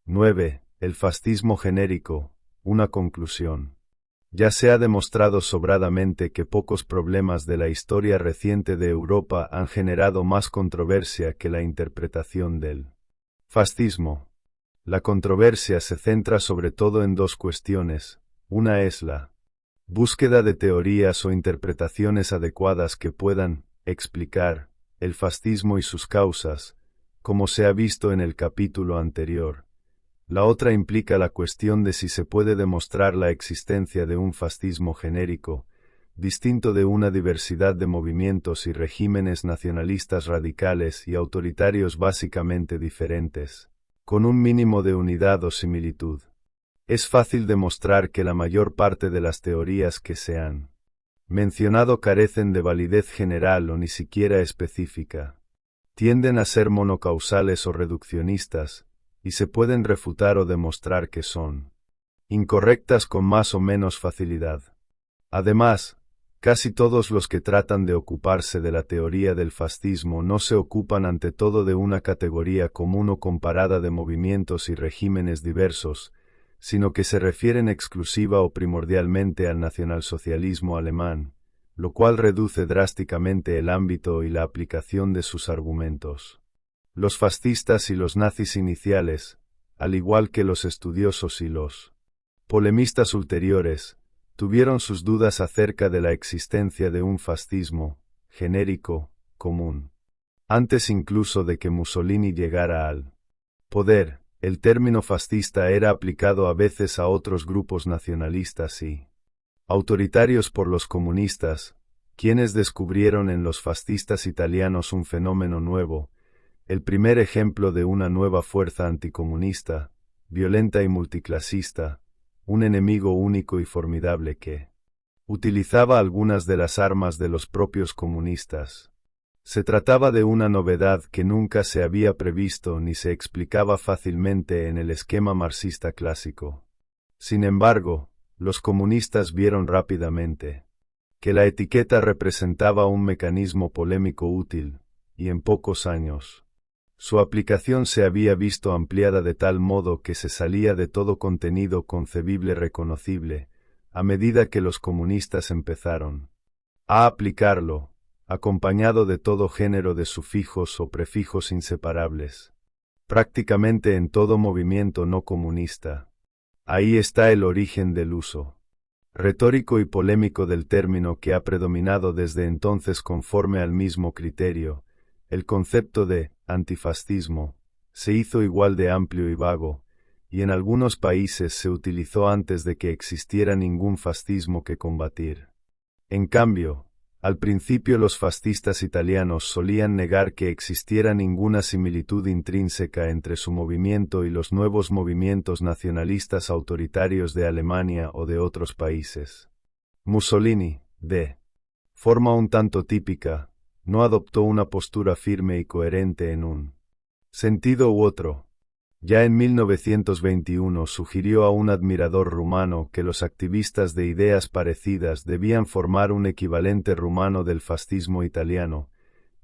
9. El fascismo genérico, una conclusión. Ya se ha demostrado sobradamente que pocos problemas de la historia reciente de Europa han generado más controversia que la interpretación del fascismo. La controversia se centra sobre todo en dos cuestiones. Una es la búsqueda de teorías o interpretaciones adecuadas que puedan explicar el fascismo y sus causas, como se ha visto en el capítulo anterior. La otra implica la cuestión de si se puede demostrar la existencia de un fascismo genérico, distinto de una diversidad de movimientos y regímenes nacionalistas radicales y autoritarios básicamente diferentes, con un mínimo de unidad o similitud. Es fácil demostrar que la mayor parte de las teorías que se han mencionado carecen de validez general o ni siquiera específica. Tienden a ser monocausales o reduccionistas, y se pueden refutar o demostrar que son incorrectas con más o menos facilidad. Además, casi todos los que tratan de ocuparse de la teoría del fascismo no se ocupan ante todo de una categoría común o comparada de movimientos y regímenes diversos, sino que se refieren exclusiva o primordialmente al nacionalsocialismo alemán, lo cual reduce drásticamente el ámbito y la aplicación de sus argumentos. Los fascistas y los nazis iniciales, al igual que los estudiosos y los polemistas ulteriores, tuvieron sus dudas acerca de la existencia de un fascismo genérico, común. Antes incluso de que Mussolini llegara al poder, el término fascista era aplicado a veces a otros grupos nacionalistas y autoritarios por los comunistas, quienes descubrieron en los fascistas italianos un fenómeno nuevo, el primer ejemplo de una nueva fuerza anticomunista, violenta y multiclasista, un enemigo único y formidable que utilizaba algunas de las armas de los propios comunistas. Se trataba de una novedad que nunca se había previsto ni se explicaba fácilmente en el esquema marxista clásico. Sin embargo, los comunistas vieron rápidamente que la etiqueta representaba un mecanismo polémico útil, y en pocos años su aplicación se había visto ampliada de tal modo que se salía de todo contenido concebible reconocible, a medida que los comunistas empezaron a aplicarlo, acompañado de todo género de sufijos o prefijos inseparables, prácticamente en todo movimiento no comunista. Ahí está el origen del uso retórico y polémico del término que ha predominado desde entonces conforme al mismo criterio. El concepto de antifascismo se hizo igual de amplio y vago, y en algunos países se utilizó antes de que existiera ningún fascismo que combatir. En cambio, al principio los fascistas italianos solían negar que existiera ninguna similitud intrínseca entre su movimiento y los nuevos movimientos nacionalistas autoritarios de Alemania o de otros países. Mussolini, de forma un tanto típica, no adoptó una postura firme y coherente en un sentido u otro. Ya en 1921 sugirió a un admirador rumano que los activistas de ideas parecidas debían formar un equivalente rumano del fascismo italiano,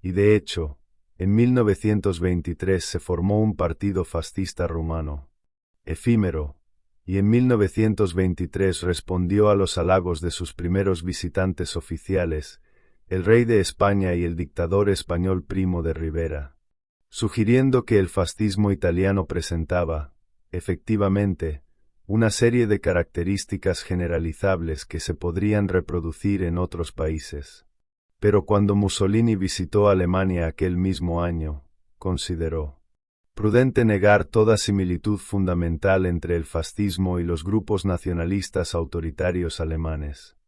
y de hecho, en 1923 se formó un partido fascista rumano, efímero, y en 1923 respondió a los halagos de sus primeros visitantes oficiales, el rey de España y el dictador español Primo de Rivera, sugiriendo que el fascismo italiano presentaba, efectivamente, una serie de características generalizables que se podrían reproducir en otros países. Pero cuando Mussolini visitó Alemania aquel mismo año, consideró prudente negar toda similitud fundamental entre el fascismo y los grupos nacionalistas autoritarios alemanes.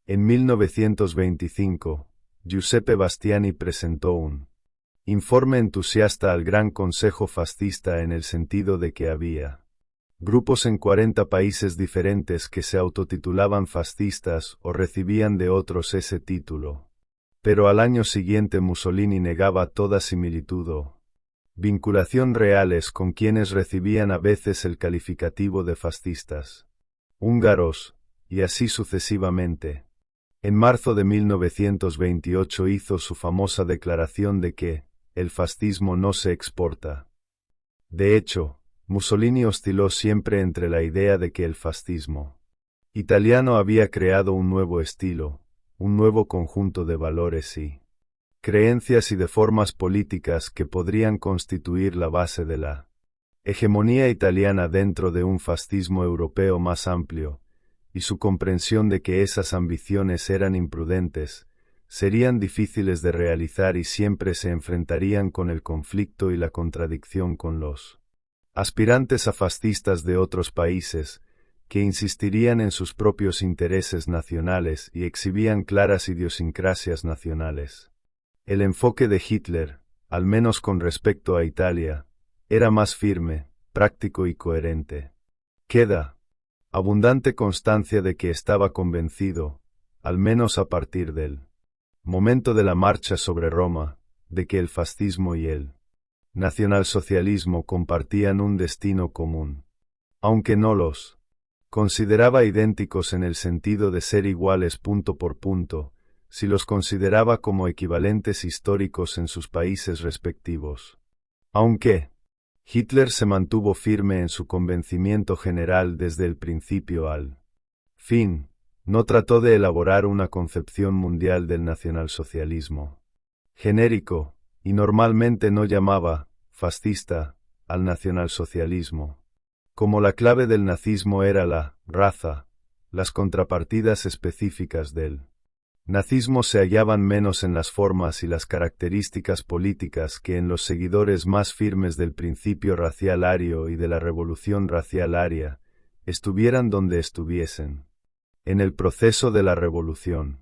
En 1925, Giuseppe Bastiani presentó un informe entusiasta al Gran Consejo Fascista en el sentido de que había grupos en 40 países diferentes que se autotitulaban fascistas o recibían de otros ese título. Pero al año siguiente Mussolini negaba toda similitud o vinculación reales con quienes recibían a veces el calificativo de fascistas húngaros, y así sucesivamente. En marzo de 1928 hizo su famosa declaración de que el fascismo no se exporta. De hecho, Mussolini osciló siempre entre la idea de que el fascismo italiano había creado un nuevo estilo, un nuevo conjunto de valores y creencias y de formas políticas que podrían constituir la base de la hegemonía italiana dentro de un fascismo europeo más amplio, y su comprensión de que esas ambiciones eran imprudentes, serían difíciles de realizar y siempre se enfrentarían con el conflicto y la contradicción con los aspirantes a fascistas de otros países, que insistirían en sus propios intereses nacionales y exhibían claras idiosincrasias nacionales. El enfoque de Hitler, al menos con respecto a Italia, era más firme, práctico y coherente. Queda abundante constancia de que estaba convencido, al menos a partir del momento de la marcha sobre Roma, de que el fascismo y el nacionalsocialismo compartían un destino común. Aunque no los consideraba idénticos en el sentido de ser iguales punto por punto, si los consideraba como equivalentes históricos en sus países respectivos. Aunque Hitler se mantuvo firme en su convencimiento general desde el principio al fin, no trató de elaborar una concepción mundial del nacionalsocialismo genérico, y normalmente no llamaba fascista al nacionalsocialismo. Como la clave del nazismo era la raza, las contrapartidas específicas del nazismo se hallaban menos en las formas y las características políticas que en los seguidores más firmes del principio racial ario y de la revolución racial aria, estuvieran donde estuviesen. En el proceso de la revolución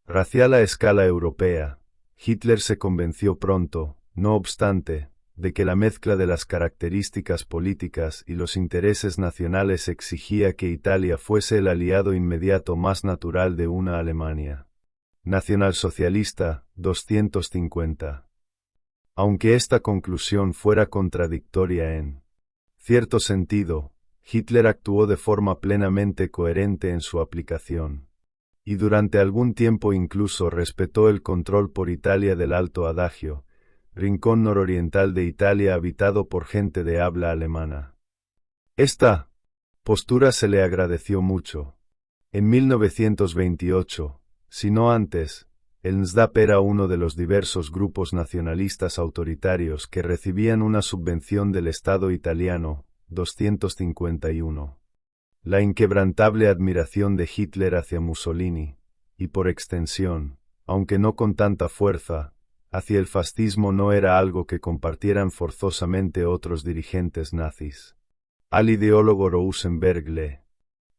racial a escala europea, Hitler se convenció pronto, no obstante, de que la mezcla de las características políticas y los intereses nacionales exigía que Italia fuese el aliado inmediato más natural de una Alemania nacionalsocialista, 250. Aunque esta conclusión fuera contradictoria en cierto sentido, Hitler actuó de forma plenamente coherente en su aplicación, y durante algún tiempo incluso respetó el control por Italia del Alto Adagio, rincón nororiental de Italia habitado por gente de habla alemana. Esta postura se le agradeció mucho. En 1928, si no antes, el NSDAP era uno de los diversos grupos nacionalistas autoritarios que recibían una subvención del Estado italiano, 251. La inquebrantable admiración de Hitler hacia Mussolini, y por extensión, aunque no con tanta fuerza, hacia el fascismo no era algo que compartieran forzosamente otros dirigentes nazis. Al ideólogo Rosenberg le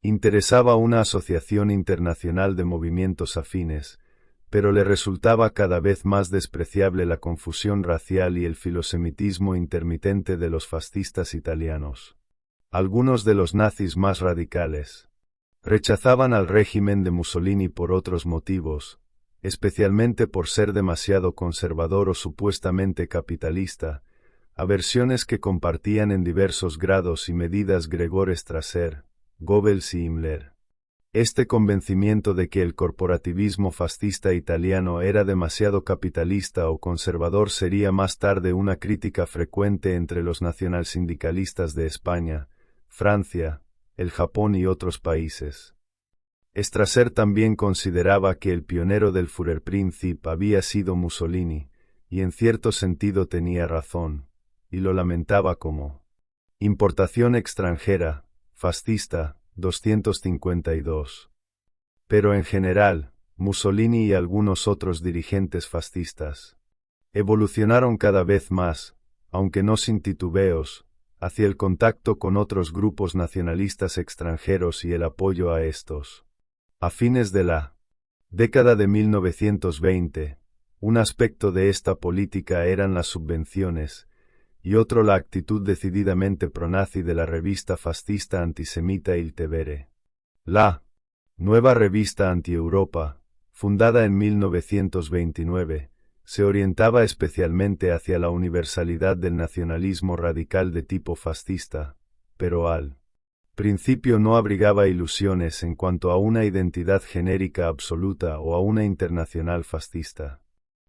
interesaba una asociación internacional de movimientos afines, pero le resultaba cada vez más despreciable la confusión racial y el filosemitismo intermitente de los fascistas italianos. Algunos de los nazis más radicales rechazaban al régimen de Mussolini por otros motivos, especialmente por ser demasiado conservador o supuestamente capitalista, aversiones que compartían en diversos grados y medidas Gregor Strasser, Goebbels y Himmler. Este convencimiento de que el corporativismo fascista italiano era demasiado capitalista o conservador sería más tarde una crítica frecuente entre los nacionalsindicalistas de España, Francia, el Japón y otros países. Strasser también consideraba que el pionero del Führerprinzip había sido Mussolini, y en cierto sentido tenía razón, y lo lamentaba como importación extranjera, fascista, 252. Pero en general, Mussolini y algunos otros dirigentes fascistas evolucionaron cada vez más, aunque no sin titubeos, hacia el contacto con otros grupos nacionalistas extranjeros y el apoyo a estos. A fines de la década de 1920, un aspecto de esta política eran las subvenciones, y otro la actitud decididamente pronazi de la revista fascista antisemita Il Tevere. La nueva revista anti-Europa, fundada en 1929, se orientaba especialmente hacia la universalidad del nacionalismo radical de tipo fascista, pero al principio no abrigaba ilusiones en cuanto a una identidad genérica absoluta o a una internacional fascista.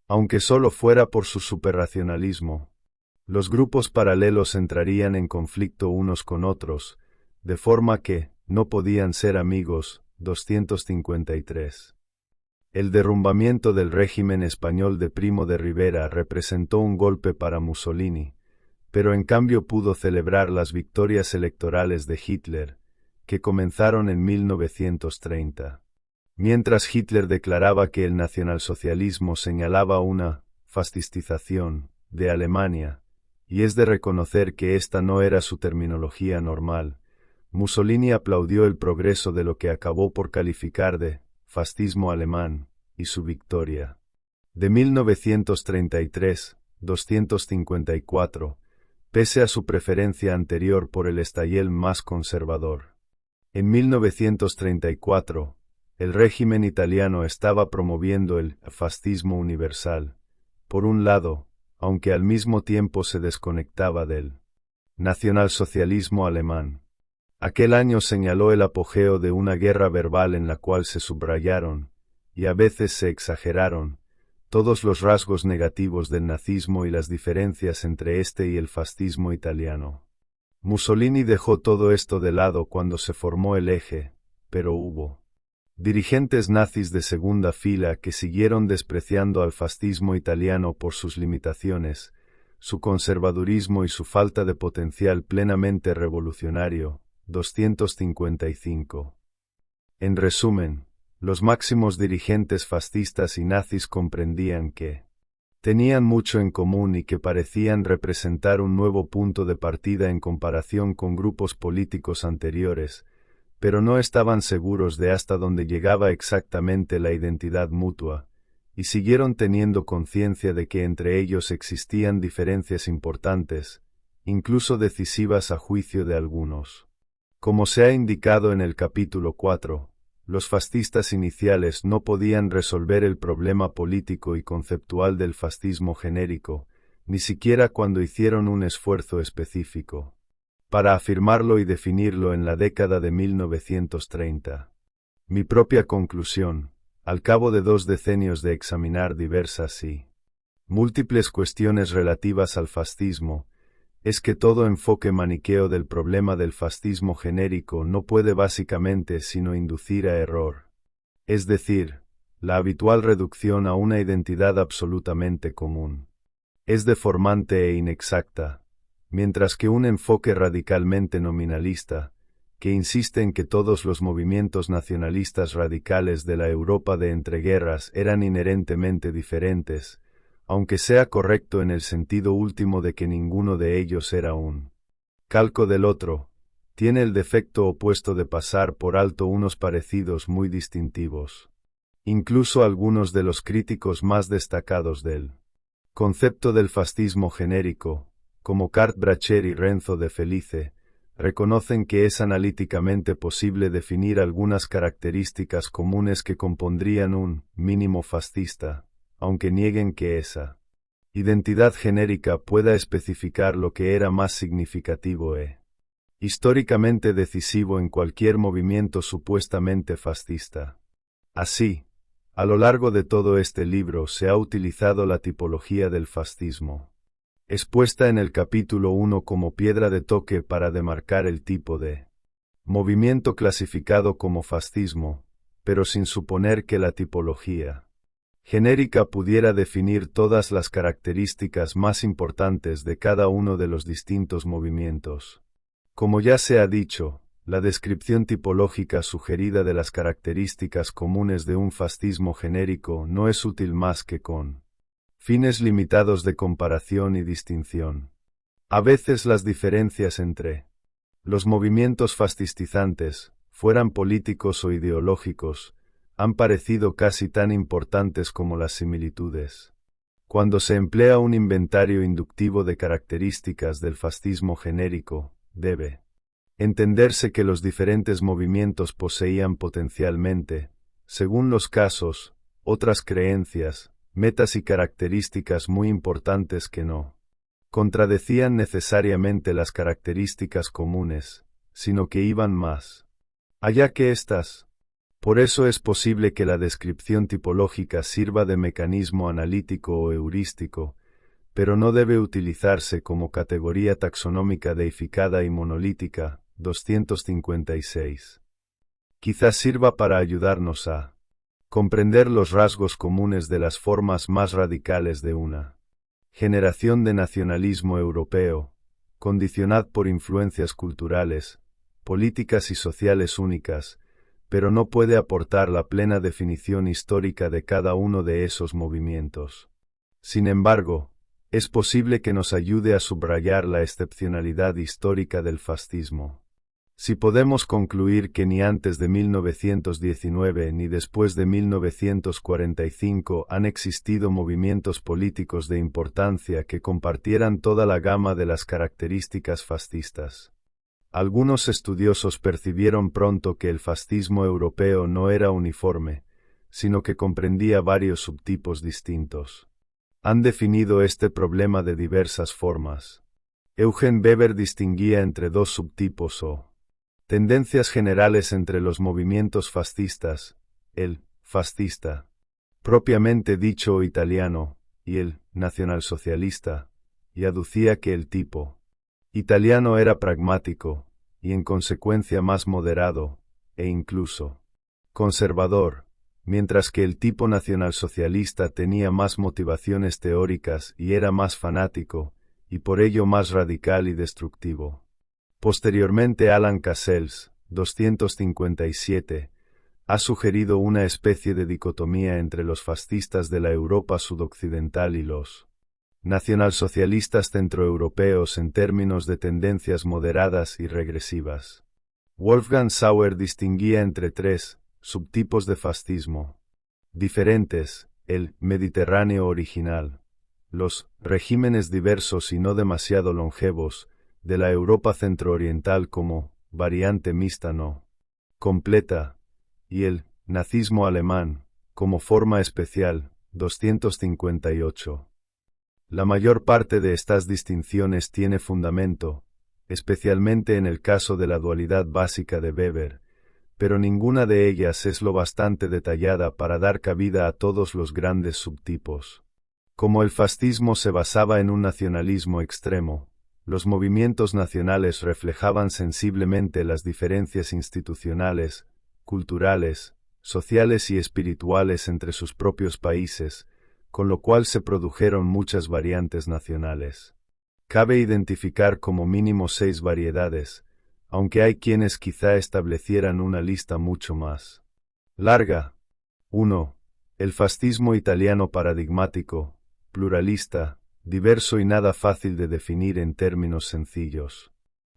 Aunque solo fuera por su superracionalismo, Los grupos paralelos entrarían en conflicto unos con otros, de forma que no podían ser amigos. 253. El derrumbamiento del régimen español de Primo de Rivera representó un golpe para Mussolini, pero en cambio pudo celebrar las victorias electorales de Hitler, que comenzaron en 1930. Mientras Hitler declaraba que el nacionalsocialismo señalaba una fascistización de Alemania, y es de reconocer que esta no era su terminología normal, Mussolini aplaudió el progreso de lo que acabó por calificar de fascismo alemán, y su victoria. De 1933, 254, pese a su preferencia anterior por el estallel más conservador. En 1934, el régimen italiano estaba promoviendo el fascismo universal, por un lado, aunque al mismo tiempo se desconectaba del nacionalsocialismo alemán. Aquel año señaló el apogeo de una guerra verbal en la cual se subrayaron, y a veces se exageraron, todos los rasgos negativos del nazismo y las diferencias entre este y el fascismo italiano. Mussolini dejó todo esto de lado cuando se formó el Eje, pero hubo dirigentes nazis de segunda fila que siguieron despreciando al fascismo italiano por sus limitaciones, su conservadurismo y su falta de potencial plenamente revolucionario. 255. En resumen, los máximos dirigentes fascistas y nazis comprendían que tenían mucho en común y que parecían representar un nuevo punto de partida en comparación con grupos políticos anteriores, pero no estaban seguros de hasta dónde llegaba exactamente la identidad mutua, y siguieron teniendo conciencia de que entre ellos existían diferencias importantes, incluso decisivas a juicio de algunos. Como se ha indicado en el capítulo 4, los fascistas iniciales no podían resolver el problema político y conceptual del fascismo genérico, ni siquiera cuando hicieron un esfuerzo específico para afirmarlo y definirlo en la década de 1930. Mi propia conclusión, al cabo de 2 decenios de examinar diversas y múltiples cuestiones relativas al fascismo, es que todo enfoque maniqueo del problema del fascismo genérico no puede básicamente sino inducir a error. Es decir, la habitual reducción a una identidad absolutamente común. Es deformante e inexacta, mientras que un enfoque radicalmente nominalista, que insiste en que todos los movimientos nacionalistas radicales de la Europa de entreguerras eran inherentemente diferentes, aunque sea correcto en el sentido último de que ninguno de ellos era un calco del otro, tiene el defecto opuesto de pasar por alto unos parecidos muy distintivos. Incluso algunos de los críticos más destacados del concepto del fascismo genérico, como Cart Bracher y Renzo de Felice, reconocen que es analíticamente posible definir algunas características comunes que compondrían un mínimo fascista, aunque nieguen que esa identidad genérica pueda especificar lo que era más significativo e históricamente decisivo en cualquier movimiento supuestamente fascista. Así, a lo largo de todo este libro se ha utilizado la tipología del fascismo, expuesta en el capítulo 1 como piedra de toque para demarcar el tipo de movimiento clasificado como fascismo, pero sin suponer que la tipología genérica pudiera definir todas las características más importantes de cada uno de los distintos movimientos. Como ya se ha dicho, la descripción tipológica sugerida de las características comunes de un fascismo genérico no es útil más que con fines limitados de comparación y distinción. A veces las diferencias entre los movimientos fascistizantes, fueran políticos o ideológicos, han parecido casi tan importantes como las similitudes. Cuando se emplea un inventario inductivo de características del fascismo genérico, debe entenderse que los diferentes movimientos poseían potencialmente, según los casos, otras creencias, metas y características muy importantes que no contradecían necesariamente las características comunes, sino que iban más allá que éstas. Por eso es posible que la descripción tipológica sirva de mecanismo analítico o heurístico, pero no debe utilizarse como categoría taxonómica deificada y monolítica. 256. Quizás sirva para ayudarnos a comprender los rasgos comunes de las formas más radicales de una generación de nacionalismo europeo, condicionad por influencias culturales, políticas y sociales únicas, pero no puede aportar la plena definición histórica de cada uno de esos movimientos. Sin embargo, es posible que nos ayude a subrayar la excepcionalidad histórica del fascismo. Si podemos concluir que ni antes de 1919 ni después de 1945 han existido movimientos políticos de importancia que compartieran toda la gama de las características fascistas. Algunos estudiosos percibieron pronto que el fascismo europeo no era uniforme, sino que comprendía varios subtipos distintos. Han definido este problema de diversas formas. Eugen Weber distinguía entre dos subtipos o tendencias generales entre los movimientos fascistas, el fascista, propiamente dicho italiano, y el nacionalsocialista, y aducía que el tipo italiano era pragmático, y en consecuencia más moderado, e incluso conservador, mientras que el tipo nacionalsocialista tenía más motivaciones teóricas y era más fanático, y por ello más radical y destructivo. Posteriormente Alan Cassels, 257, ha sugerido una especie de dicotomía entre los fascistas de la Europa sudoccidental y los nacionalsocialistas centroeuropeos en términos de tendencias moderadas y regresivas. Wolfgang Sauer distinguía entre tres subtipos de fascismo diferentes: el Mediterráneo original, los regímenes diversos y no demasiado longevos de la Europa centrooriental como variante mixta no completa, y el nazismo alemán como forma especial. 258. La mayor parte de estas distinciones tiene fundamento, especialmente en el caso de la dualidad básica de Weber, pero ninguna de ellas es lo bastante detallada para dar cabida a todos los grandes subtipos. Como el fascismo se basaba en un nacionalismo extremo, los movimientos nacionales reflejaban sensiblemente las diferencias institucionales, culturales, sociales y espirituales entre sus propios países, con lo cual se produjeron muchas variantes nacionales. Cabe identificar como mínimo 6 variedades, aunque hay quienes quizá establecieran una lista mucho más larga. 1. El fascismo italiano paradigmático, pluralista, diverso y nada fácil de definir en términos sencillos.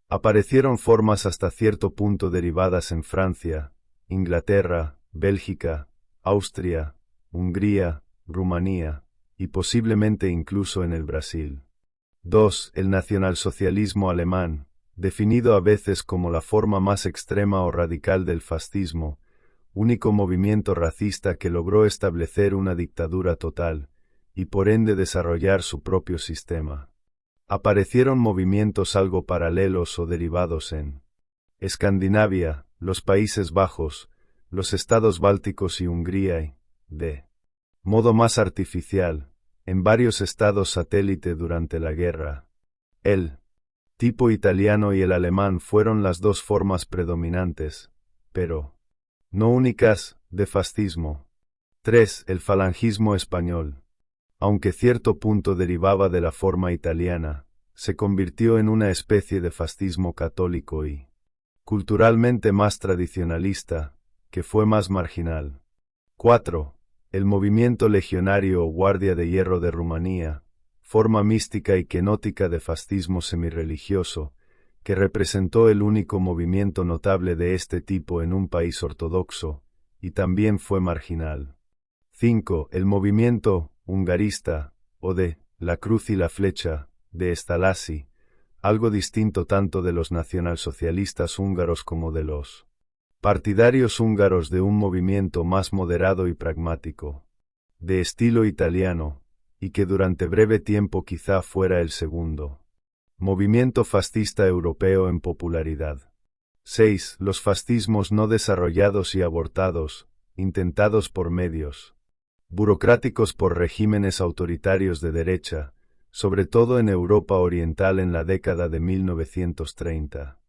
Aparecieron formas hasta cierto punto derivadas en Francia, Inglaterra, Bélgica, Austria, Hungría, Rumanía, y posiblemente incluso en el Brasil. 2. El nacionalsocialismo alemán, definido a veces como la forma más extrema o radical del fascismo, único movimiento racista que logró establecer una dictadura total, y por ende desarrollar su propio sistema. Aparecieron movimientos algo paralelos o derivados en Escandinavia, los Países Bajos, los estados bálticos y Hungría y, de modo más artificial, en varios estados satélite durante la guerra. El tipo italiano y el alemán fueron las dos formas predominantes, pero no únicas, de fascismo. 3. El falangismo español, aunque cierto punto derivaba de la forma italiana, se convirtió en una especie de fascismo católico y culturalmente más tradicionalista, que fue más marginal. 4. El movimiento legionario o Guardia de Hierro de Rumanía, forma mística y kenótica de fascismo semirreligioso, que representó el único movimiento notable de este tipo en un país ortodoxo, y también fue marginal. 5. El movimiento hungarista, o de la cruz y la flecha, de Esterházy, algo distinto tanto de los nacionalsocialistas húngaros como de los partidarios húngaros de un movimiento más moderado y pragmático, de estilo italiano, y que durante breve tiempo quizá fuera el segundo movimiento fascista europeo en popularidad. 6. Los fascismos no desarrollados y abortados, intentados por medios burocráticos por regímenes autoritarios de derecha, sobre todo en Europa Oriental en la década de 1930.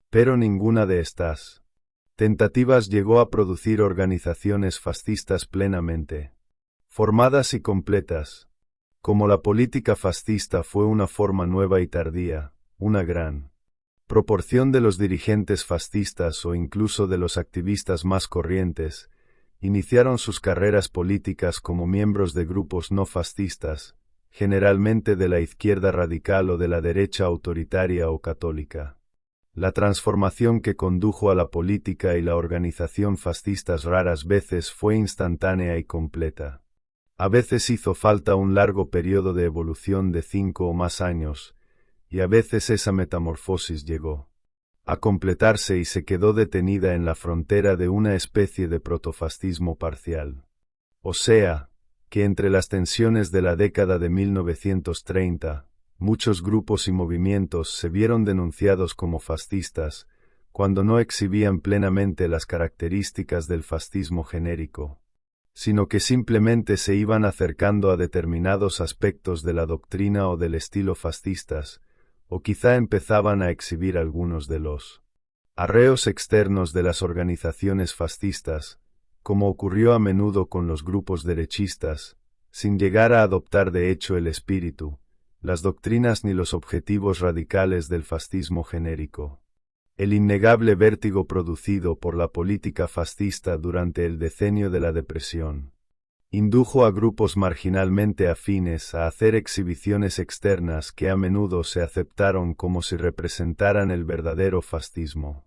Pero ninguna de estas tentativas llegó a producir organizaciones fascistas plenamente formadas y completas. Como la política fascista fue una forma nueva y tardía, una gran proporción de los dirigentes fascistas o incluso de los activistas más corrientes, iniciaron sus carreras políticas como miembros de grupos no fascistas, generalmente de la izquierda radical o de la derecha autoritaria o católica. La transformación que condujo a la política y la organización fascistas raras veces fue instantánea y completa. A veces hizo falta un largo periodo de evolución de 5 o más años, y a veces esa metamorfosis llegó a completarse y se quedó detenida en la frontera de una especie de protofascismo parcial. O sea, que entre las tensiones de la década de 1930, muchos grupos y movimientos se vieron denunciados como fascistas, cuando no exhibían plenamente las características del fascismo genérico, sino que simplemente se iban acercando a determinados aspectos de la doctrina o del estilo fascistas, o quizá empezaban a exhibir algunos de los arreos externos de las organizaciones fascistas, como ocurrió a menudo con los grupos derechistas, sin llegar a adoptar de hecho el espíritu, las doctrinas ni los objetivos radicales del fascismo genérico. El innegable vértigo producido por la política fascista durante el decenio de la Depresión indujo a grupos marginalmente afines a hacer exhibiciones externas que a menudo se aceptaron como si representaran el verdadero fascismo.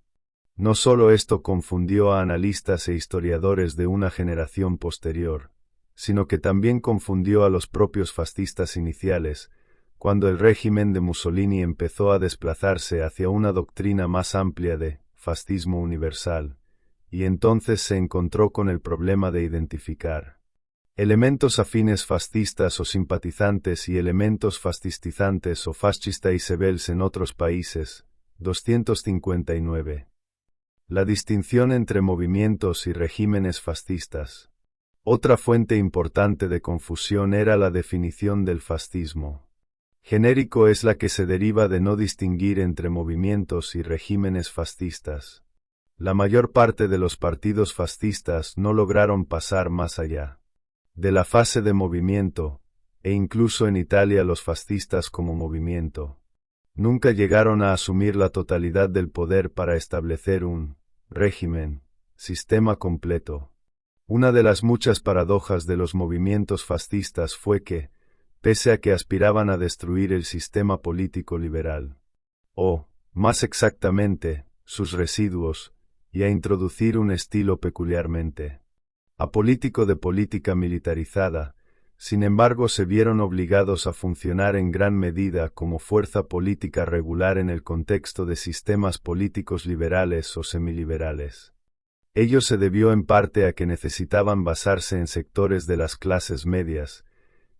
No solo esto confundió a analistas e historiadores de una generación posterior, sino que también confundió a los propios fascistas iniciales, cuando el régimen de Mussolini empezó a desplazarse hacia una doctrina más amplia de fascismo universal, y entonces se encontró con el problema de identificar elementos afines fascistas o simpatizantes y elementos fascistizantes o fascistaisebels en otros países. 259. La distinción entre movimientos y regímenes fascistas. Otra fuente importante de confusión era la definición del fascismo genérico, es la que se deriva de no distinguir entre movimientos y regímenes fascistas. La mayor parte de los partidos fascistas no lograron pasar más allá de la fase de movimiento, e incluso en Italia los fascistas como movimiento nunca llegaron a asumir la totalidad del poder para establecer un régimen, sistema completo. Una de las muchas paradojas de los movimientos fascistas fue que, pese a que aspiraban a destruir el sistema político liberal, o, más exactamente, sus residuos, y a introducir un estilo peculiarmente apolítico de política militarizada, sin embargo se vieron obligados a funcionar en gran medida como fuerza política regular en el contexto de sistemas políticos liberales o semiliberales. Ello se debió en parte a que necesitaban basarse en sectores de las clases medias,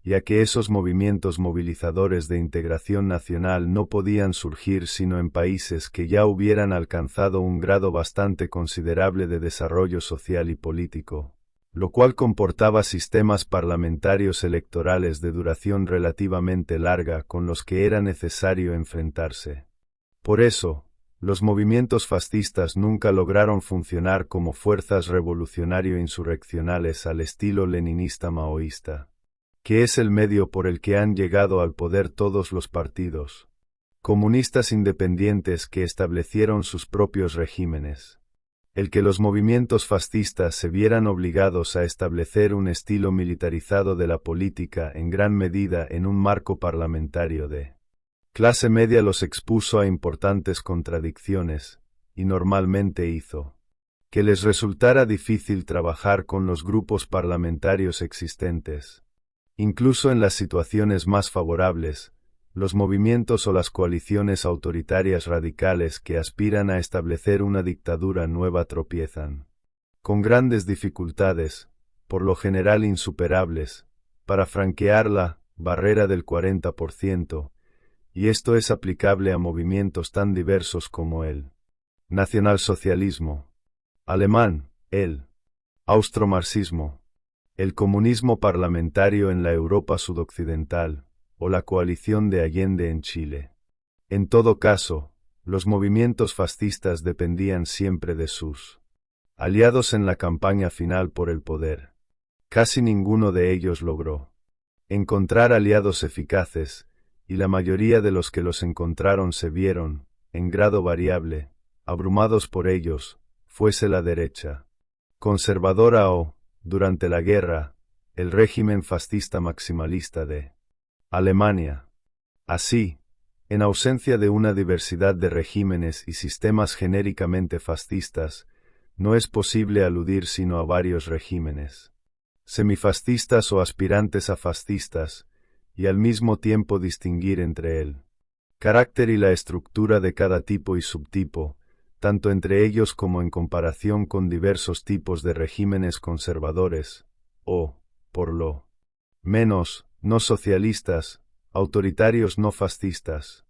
y a que esos movimientos movilizadores de integración nacional no podían surgir sino en países que ya hubieran alcanzado un grado bastante considerable de desarrollo social y político, lo cual comportaba sistemas parlamentarios electorales de duración relativamente larga con los que era necesario enfrentarse. Por eso, los movimientos fascistas nunca lograron funcionar como fuerzas revolucionario-insurreccionales al estilo leninista-maoísta, que es el medio por el que han llegado al poder todos los partidos comunistas independientes que establecieron sus propios regímenes. El que los movimientos fascistas se vieran obligados a establecer un estilo militarizado de la política en gran medida en un marco parlamentario de clase media los expuso a importantes contradicciones, y normalmente hizo que les resultara difícil trabajar con los grupos parlamentarios existentes. Incluso en las situaciones más favorables, los movimientos o las coaliciones autoritarias radicales que aspiran a establecer una dictadura nueva tropiezan con grandes dificultades, por lo general insuperables, para franquear la barrera del 40%, y esto es aplicable a movimientos tan diversos como el nacionalsocialismo alemán, el austromarxismo, el comunismo parlamentario en la Europa sudoccidental, o la coalición de Allende en Chile. En todo caso, los movimientos fascistas dependían siempre de sus aliados en la campaña final por el poder. Casi ninguno de ellos logró encontrar aliados eficaces, y la mayoría de los que los encontraron se vieron, en grado variable, abrumados por ellos, fuese la derecha conservadora o, durante la guerra, el régimen fascista maximalista de Alemania. Así, en ausencia de una diversidad de regímenes y sistemas genéricamente fascistas, no es posible aludir sino a varios regímenes semifascistas o aspirantes a fascistas, y al mismo tiempo distinguir entre el carácter y la estructura de cada tipo y subtipo, tanto entre ellos como en comparación con diversos tipos de regímenes conservadores, o, por lo menos, no socialistas, autoritarios no fascistas.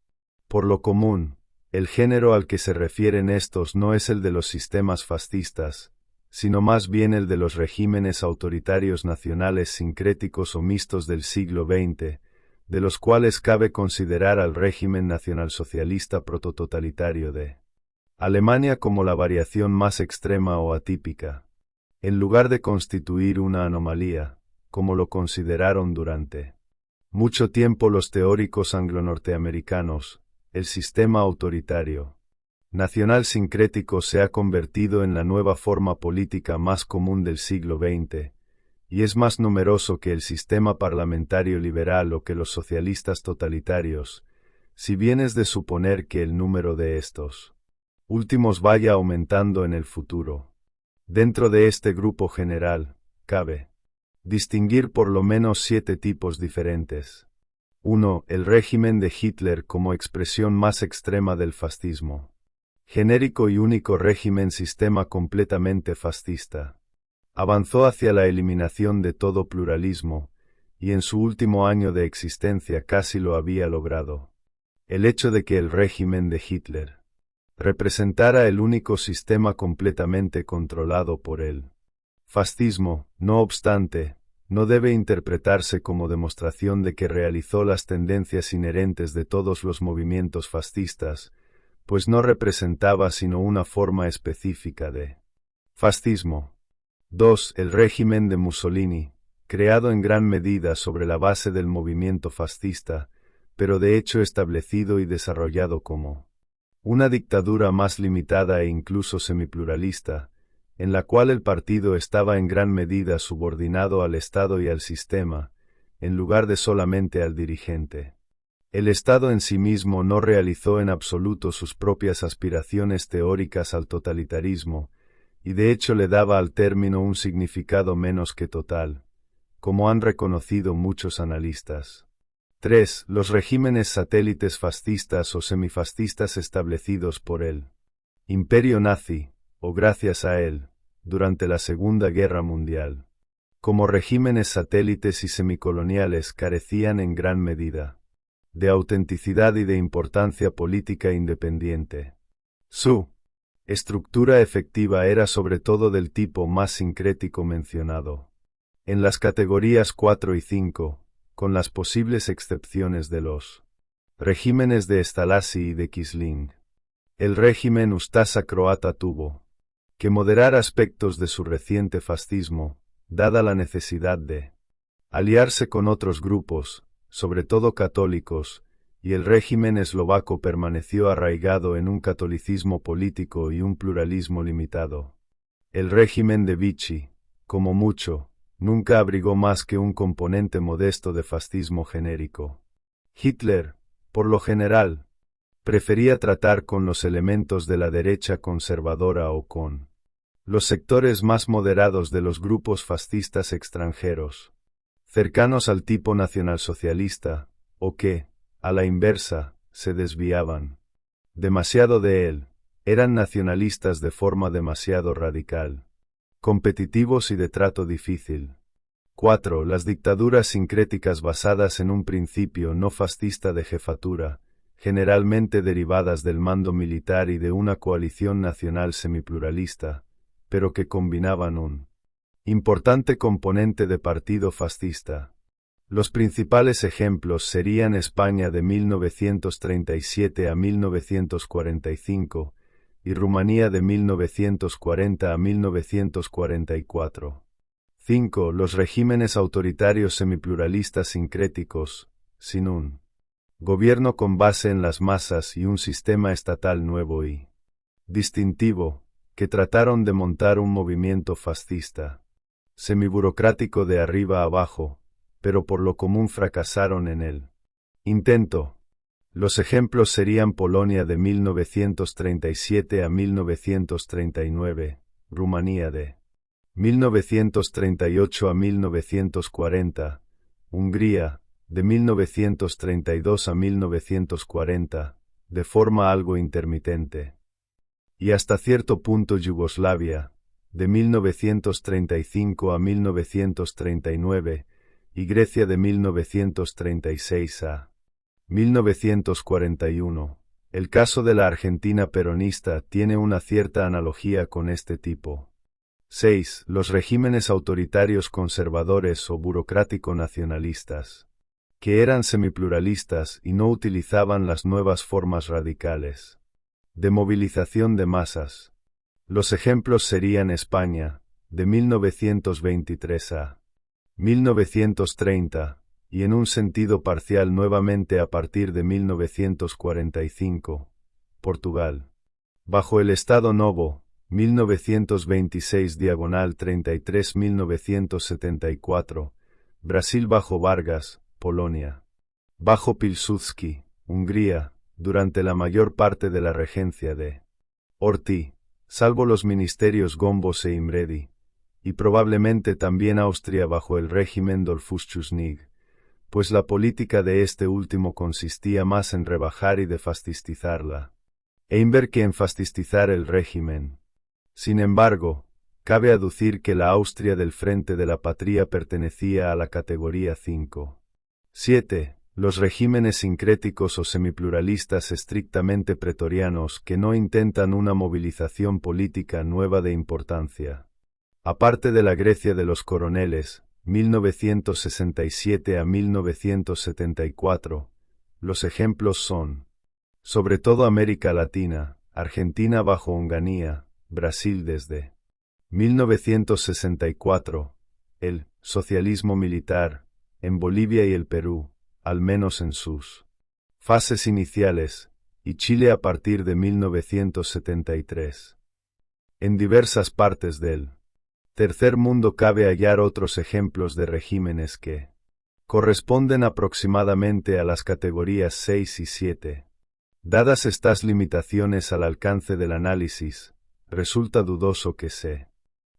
Por lo común, el género al que se refieren estos no es el de los sistemas fascistas, sino más bien el de los regímenes autoritarios nacionales sincréticos o mixtos del siglo XX, de los cuales cabe considerar al régimen nacionalsocialista protototalitario de Alemania como la variación más extrema o atípica, en lugar de constituir una anomalía, como lo consideraron durante mucho tiempo los teóricos anglo-norteamericanos. El sistema autoritario nacional sincrético se ha convertido en la nueva forma política más común del siglo XX, y es más numeroso que el sistema parlamentario liberal o que los socialistas totalitarios, si bien es de suponer que el número de estos últimos vaya aumentando en el futuro. Dentro de este grupo general, cabe distinguir por lo menos 7 tipos diferentes. 1. El régimen de Hitler como expresión más extrema del fascismo. Genérico y único régimen sistema completamente fascista. Avanzó hacia la eliminación de todo pluralismo, y en su último año de existencia casi lo había logrado. El hecho de que el régimen de Hitler representara el único sistema completamente controlado por el fascismo, no obstante, no debe interpretarse como demostración de que realizó las tendencias inherentes de todos los movimientos fascistas, pues no representaba sino una forma específica de fascismo. 2. El régimen de Mussolini, creado en gran medida sobre la base del movimiento fascista, pero de hecho establecido y desarrollado como una dictadura más limitada e incluso semipluralista, en la cual el partido estaba en gran medida subordinado al Estado y al sistema, en lugar de solamente al dirigente. El Estado en sí mismo no realizó en absoluto sus propias aspiraciones teóricas al totalitarismo, y de hecho le daba al término un significado menos que total, como han reconocido muchos analistas. 3. Los regímenes satélites fascistas o semifascistas establecidos por el imperio nazi, o gracias a él, durante la Segunda Guerra Mundial. Como regímenes satélites y semicoloniales carecían en gran medida de autenticidad y de importancia política independiente. Su estructura efectiva era sobre todo del tipo más sincrético mencionado. En las categorías 4 y 5, con las posibles excepciones de los regímenes de Stalazi y de Quisling, el régimen Ustasa croata tuvo que moderar aspectos de su reciente fascismo, dada la necesidad de aliarse con otros grupos, sobre todo católicos, y el régimen eslovaco permaneció arraigado en un catolicismo político y un pluralismo limitado. El régimen de Vichy, como mucho, nunca abrigó más que un componente modesto de fascismo genérico. Hitler, por lo general, prefería tratar con los elementos de la derecha conservadora o con los sectores más moderados de los grupos fascistas extranjeros, cercanos al tipo nacionalsocialista, o que, a la inversa, se desviaban demasiado de él, eran nacionalistas de forma demasiado radical, competitivos y de trato difícil. 4. Las dictaduras sincréticas basadas en un principio no fascista de jefatura, generalmente derivadas del mando militar y de una coalición nacional semipluralista, pero que combinaban un importante componente de partido fascista. Los principales ejemplos serían España de 1937 a 1945 y Rumanía de 1940 a 1944. 5. Los regímenes autoritarios semipluralistas sincréticos, sin un gobierno con base en las masas y un sistema estatal nuevo y distintivo, que trataron de montar un movimiento fascista, semiburocrático de arriba a abajo, pero por lo común fracasaron en el intento. Los ejemplos serían Polonia de 1937 a 1939, Rumanía de 1938 a 1940, Hungría, de 1932 a 1940, de forma algo intermitente, y hasta cierto punto Yugoslavia, de 1935 a 1939, y Grecia de 1936 a 1941. El caso de la Argentina peronista tiene una cierta analogía con este tipo. 6. Los regímenes autoritarios conservadores o burocrático-nacionalistas, que eran semipluralistas y no utilizaban las nuevas formas radicales de movilización de masas. Los ejemplos serían España, de 1923 a 1930, y en un sentido parcial nuevamente a partir de 1945, Portugal, bajo el Estado Novo, 1926-33-1974, Brasil bajo Vargas, Polonia, bajo Pilsudski, Hungría, durante la mayor parte de la regencia de Horthy, salvo los ministerios Gombos e Imredi, y probablemente también Austria bajo el régimen Dollfuss-Schuschnigg, pues la política de este último consistía más en rebajar y defascistizarla Einberg que en fascistizar el régimen. Sin embargo, cabe aducir que la Austria del Frente de la Patria pertenecía a la categoría 5. 7. Los regímenes sincréticos o semipluralistas estrictamente pretorianos que no intentan una movilización política nueva de importancia. Aparte de la Grecia de los coroneles, 1967 a 1974, los ejemplos son, sobre todo América Latina, Argentina bajo Onganía, Brasil desde 1964, el socialismo militar, en Bolivia y el Perú, al menos en sus fases iniciales, y Chile a partir de 1973. En diversas partes del tercer mundo cabe hallar otros ejemplos de regímenes que corresponden aproximadamente a las categorías 6 y 7. Dadas estas limitaciones al alcance del análisis, resulta dudoso que se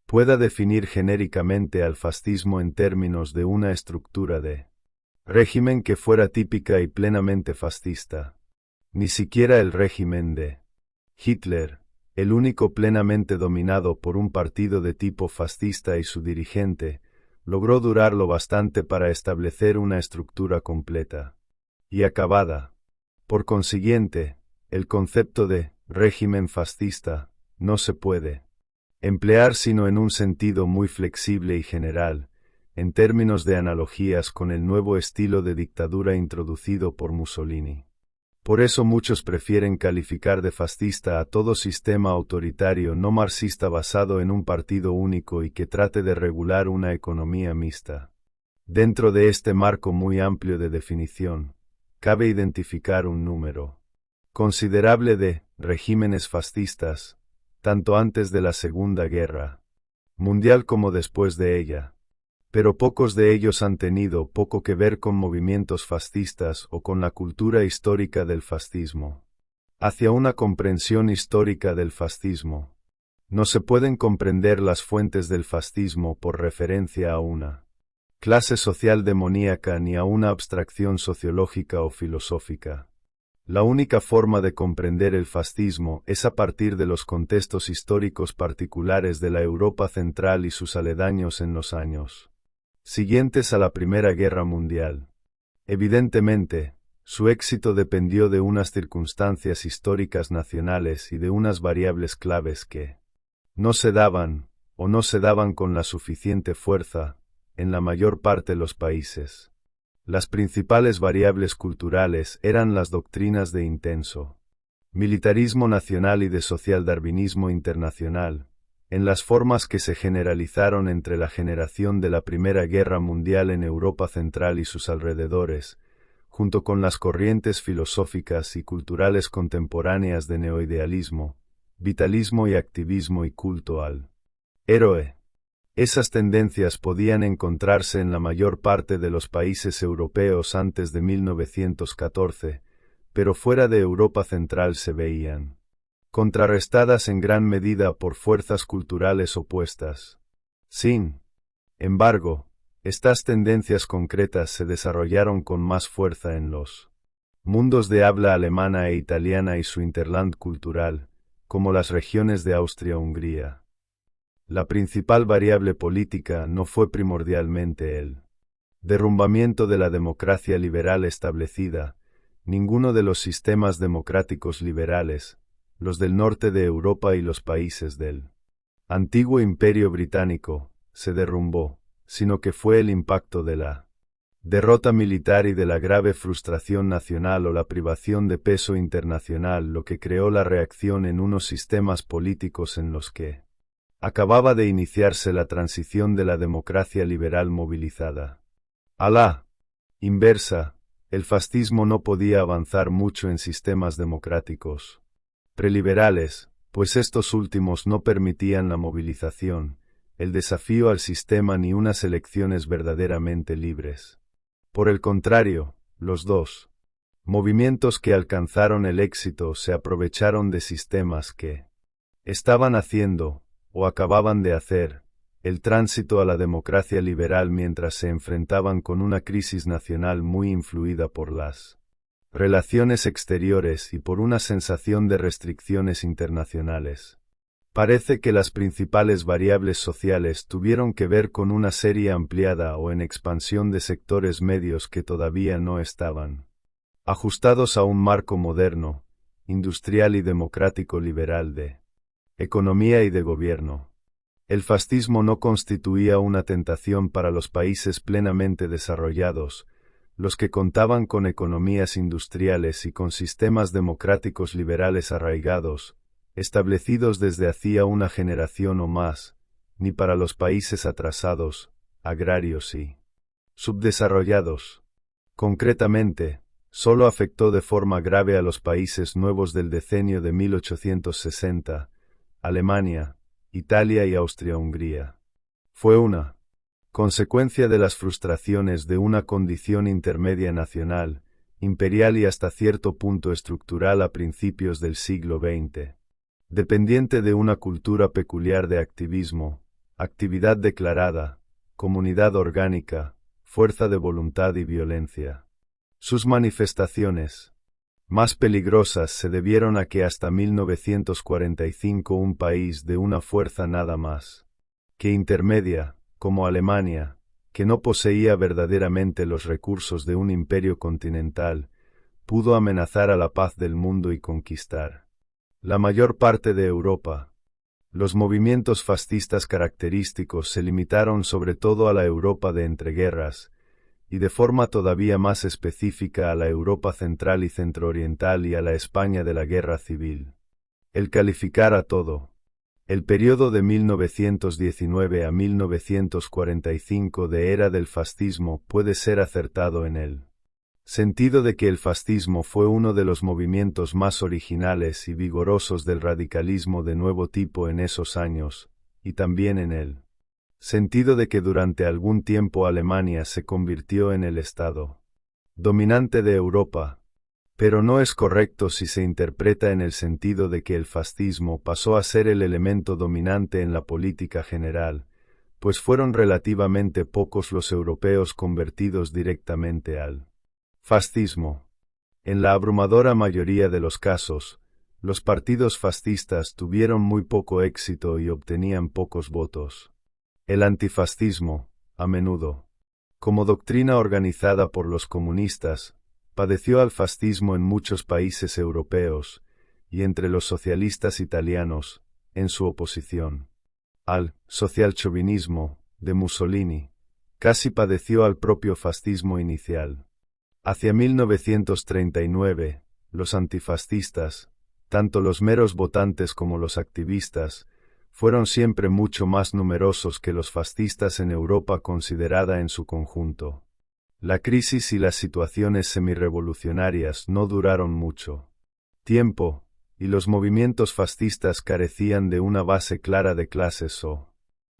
pueda definir genéricamente al fascismo en términos de una estructura de régimen que fuera típica y plenamente fascista. Ni siquiera el régimen de Hitler, el único plenamente dominado por un partido de tipo fascista y su dirigente, logró durar lo bastante para establecer una estructura completa y acabada. Por consiguiente, el concepto de régimen fascista no se puede emplear sino en un sentido muy flexible y general, en términos de analogías con el nuevo estilo de dictadura introducido por Mussolini. Por eso muchos prefieren calificar de fascista a todo sistema autoritario no marxista basado en un partido único y que trate de regular una economía mixta. Dentro de este marco muy amplio de definición, cabe identificar un número considerable de regímenes fascistas, tanto antes de la Segunda Guerra Mundial como después de ella. Pero pocos de ellos han tenido poco que ver con movimientos fascistas o con la cultura histórica del fascismo. Hacia una comprensión histórica del fascismo, no se pueden comprender las fuentes del fascismo por referencia a una clase social demoníaca ni a una abstracción sociológica o filosófica. La única forma de comprender el fascismo es a partir de los contextos históricos particulares de la Europa central y sus aledaños en los años siguientes a la Primera Guerra Mundial. Evidentemente, su éxito dependió de unas circunstancias históricas nacionales y de unas variables claves que no se daban, o no se daban con la suficiente fuerza, en la mayor parte de los países. Las principales variables culturales eran las doctrinas de intenso militarismo nacional y de socialdarwinismo internacional, en las formas que se generalizaron entre la generación de la Primera Guerra Mundial en Europa Central y sus alrededores, junto con las corrientes filosóficas y culturales contemporáneas de neoidealismo, vitalismo y activismo y culto al héroe. Esas tendencias podían encontrarse en la mayor parte de los países europeos antes de 1914, pero fuera de Europa Central se veían contrarrestadas en gran medida por fuerzas culturales opuestas. Sin embargo, estas tendencias concretas se desarrollaron con más fuerza en los mundos de habla alemana e italiana y su interland cultural, como las regiones de Austria-Hungría. La principal variable política no fue primordialmente el derrumbamiento de la democracia liberal establecida. Ninguno de los sistemas democráticos liberales, los del norte de Europa y los países del antiguo Imperio Británico, se derrumbó, sino que fue el impacto de la derrota militar y de la grave frustración nacional o la privación de peso internacional lo que creó la reacción en unos sistemas políticos en los que acababa de iniciarse la transición de la democracia liberal movilizada. A la inversa, el fascismo no podía avanzar mucho en sistemas democráticos preliberales, pues estos últimos no permitían la movilización, el desafío al sistema ni unas elecciones verdaderamente libres. Por el contrario, los dos movimientos que alcanzaron el éxito se aprovecharon de sistemas que estaban haciendo, o acababan de hacer, el tránsito a la democracia liberal mientras se enfrentaban con una crisis nacional muy influida por las relaciones exteriores y por una sensación de restricciones internacionales. Parece que las principales variables sociales tuvieron que ver con una serie ampliada o en expansión de sectores medios que todavía no estaban ajustados a un marco moderno, industrial y democrático liberal de economía y de gobierno. El fascismo no constituía una tentación para los países plenamente desarrollados, los que contaban con economías industriales y con sistemas democráticos liberales arraigados, establecidos desde hacía una generación o más, ni para los países atrasados, agrarios y subdesarrollados. Concretamente, solo afectó de forma grave a los países nuevos del decenio de 1860, Alemania, Italia y Austria-Hungría. Fue una consecuencia de las frustraciones de una condición intermedia nacional, imperial y hasta cierto punto estructural a principios del siglo XX, dependiente de una cultura peculiar de activismo, actividad declarada, comunidad orgánica, fuerza de voluntad y violencia. Sus manifestaciones más peligrosas se debieron a que hasta 1945 un país de una fuerza nada más que intermedia, como Alemania, que no poseía verdaderamente los recursos de un imperio continental, pudo amenazar a la paz del mundo y conquistar la mayor parte de Europa. Los movimientos fascistas característicos se limitaron sobre todo a la Europa de entreguerras, y de forma todavía más específica a la Europa central y centrooriental y a la España de la Guerra Civil. El calificar a todo el periodo de 1919 a 1945 de era del fascismo puede ser acertado en el sentido de que el fascismo fue uno de los movimientos más originales y vigorosos del radicalismo de nuevo tipo en esos años, y también en el sentido de que durante algún tiempo Alemania se convirtió en el Estado dominante de Europa, pero no es correcto si se interpreta en el sentido de que el fascismo pasó a ser el elemento dominante en la política general, pues fueron relativamente pocos los europeos convertidos directamente al fascismo. En la abrumadora mayoría de los casos, los partidos fascistas tuvieron muy poco éxito y obtenían pocos votos. El antifascismo, a menudo, como doctrina organizada por los comunistas, padeció al fascismo en muchos países europeos, y entre los socialistas italianos, en su oposición al socialchauvinismo de Mussolini, casi padeció al propio fascismo inicial. Hacia 1939, los antifascistas, tanto los meros votantes como los activistas, fueron siempre mucho más numerosos que los fascistas en Europa considerada en su conjunto. La crisis y las situaciones semirrevolucionarias no duraron mucho tiempo, y los movimientos fascistas carecían de una base clara de clases o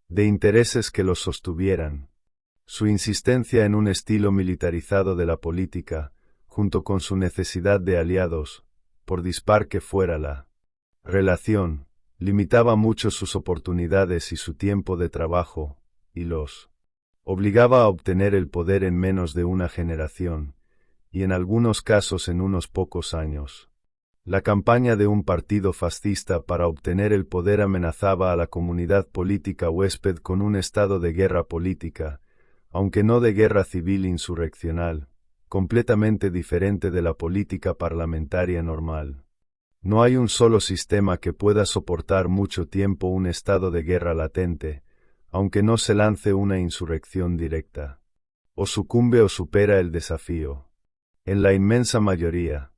de intereses que los sostuvieran. Su insistencia en un estilo militarizado de la política, junto con su necesidad de aliados, por dispar que fuera la relación, limitaba mucho sus oportunidades y su tiempo de trabajo, y los obligaba a obtener el poder en menos de una generación, y en algunos casos en unos pocos años. La campaña de un partido fascista para obtener el poder amenazaba a la comunidad política huésped con un estado de guerra política, aunque no de guerra civil insurreccional, completamente diferente de la política parlamentaria normal. No hay un solo sistema que pueda soportar mucho tiempo un estado de guerra latente, aunque no se lance una insurrección directa. O sucumbe o supera el desafío. En la inmensa mayoría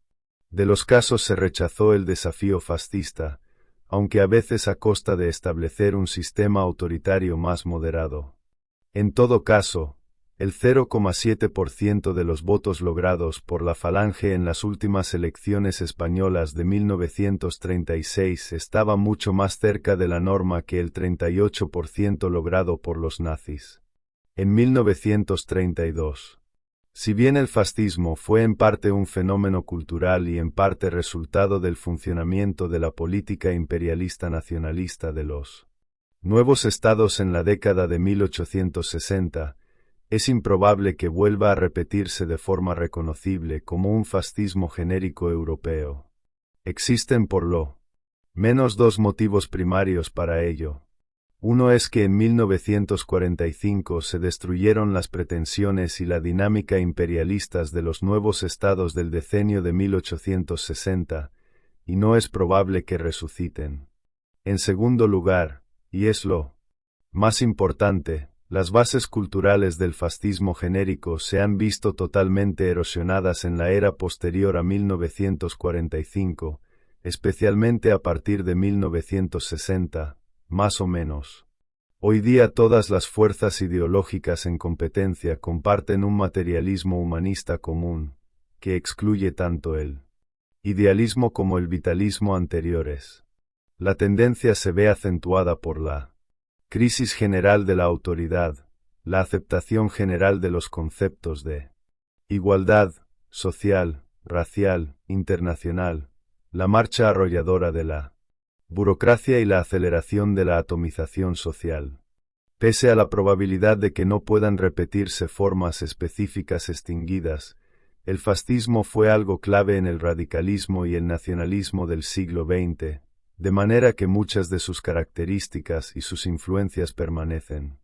de los casos se rechazó el desafío fascista, aunque a veces a costa de establecer un sistema autoritario más moderado. En todo caso, el 0,7% de los votos logrados por la Falange en las últimas elecciones españolas de 1936 estaba mucho más cerca de la norma que el 38% logrado por los nazis en 1932. Si bien el fascismo fue en parte un fenómeno cultural y en parte resultado del funcionamiento de la política imperialista nacionalista de los nuevos estados en la década de 1860, es improbable que vuelva a repetirse de forma reconocible como un fascismo genérico europeo. Existen por lo menos dos motivos primarios para ello. Uno es que en 1945 se destruyeron las pretensiones y la dinámica imperialistas de los nuevos estados del decenio de 1860, y no es probable que resuciten. En segundo lugar, y es lo más importante, las bases culturales del fascismo genérico se han visto totalmente erosionadas en la era posterior a 1945, especialmente a partir de 1960. Más o menos. Hoy día todas las fuerzas ideológicas en competencia comparten un materialismo humanista común, que excluye tanto el idealismo como el vitalismo anteriores. La tendencia se ve acentuada por la crisis general de la autoridad, la aceptación general de los conceptos de igualdad, social, racial, internacional, la marcha arrolladora de la burocracia y la aceleración de la atomización social. Pese a la probabilidad de que no puedan repetirse formas específicas extinguidas, el fascismo fue algo clave en el radicalismo y el nacionalismo del siglo XX, de manera que muchas de sus características y sus influencias permanecen.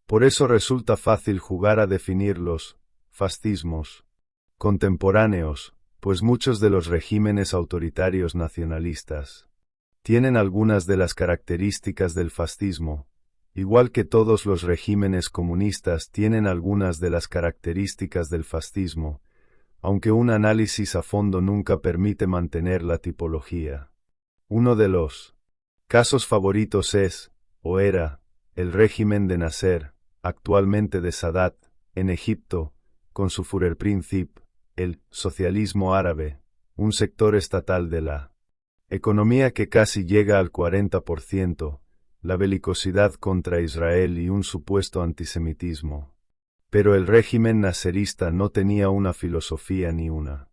Por eso resulta fácil jugar a definir los fascismos contemporáneos, pues muchos de los regímenes autoritarios nacionalistas tienen algunas de las características del fascismo, igual que todos los regímenes comunistas tienen algunas de las características del fascismo, aunque un análisis a fondo nunca permite mantener la tipología. Uno de los casos favoritos es, o era, el régimen de Nasser, actualmente de Sadat, en Egipto, con su Führerprinzip, el socialismo árabe, un sector estatal de la economía que casi llega al 40%, la belicosidad contra Israel y un supuesto antisemitismo. Pero el régimen nasserista no tenía una filosofía ni una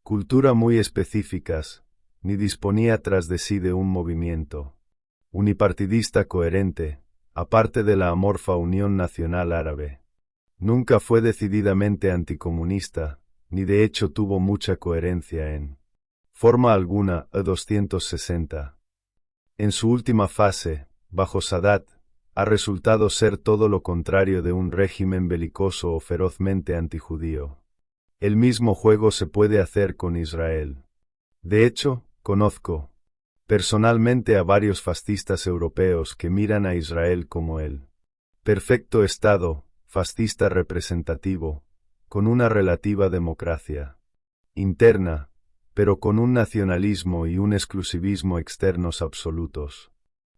cultura muy específicas, ni disponía tras de sí de un movimiento unipartidista coherente, aparte de la amorfa Unión Nacional Árabe. Nunca fue decididamente anticomunista, ni de hecho tuvo mucha coherencia en forma alguna, 260. En su última fase, bajo Sadat, ha resultado ser todo lo contrario de un régimen belicoso o ferozmente antijudío. El mismo juego se puede hacer con Israel. De hecho, conozco personalmente a varios fascistas europeos que miran a Israel como el perfecto Estado, fascista representativo, con una relativa democracia interna, pero con un nacionalismo y un exclusivismo externos absolutos.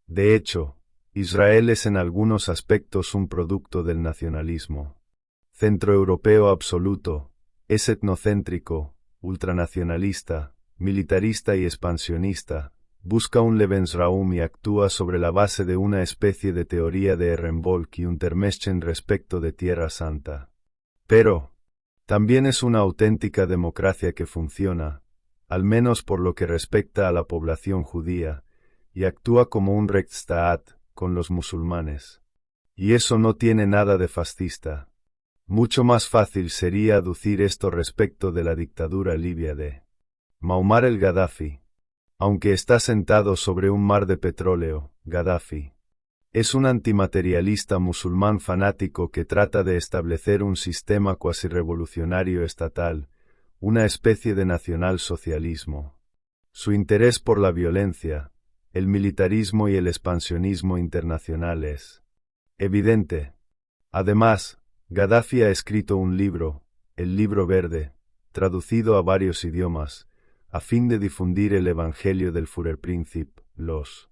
De hecho, Israel es en algunos aspectos un producto del nacionalismo centroeuropeo absoluto, es etnocéntrico, ultranacionalista, militarista y expansionista, busca un Lebensraum y actúa sobre la base de una especie de teoría de Ehrenvolk y Untermenschen respecto de Tierra Santa. Pero también es una auténtica democracia que funciona, al menos por lo que respecta a la población judía, y actúa como un Rechtsstaat con los musulmanes. Y eso no tiene nada de fascista. Mucho más fácil sería aducir esto respecto de la dictadura libia de Muammar el-Gaddafi. Aunque está sentado sobre un mar de petróleo, Gaddafi es un antimaterialista musulmán fanático que trata de establecer un sistema cuasi revolucionario estatal, una especie de nacionalsocialismo. Su interés por la violencia, el militarismo y el expansionismo internacional es evidente. Además, Gaddafi ha escrito un libro, el Libro Verde, traducido a varios idiomas, a fin de difundir el Evangelio del Führerprinzip, los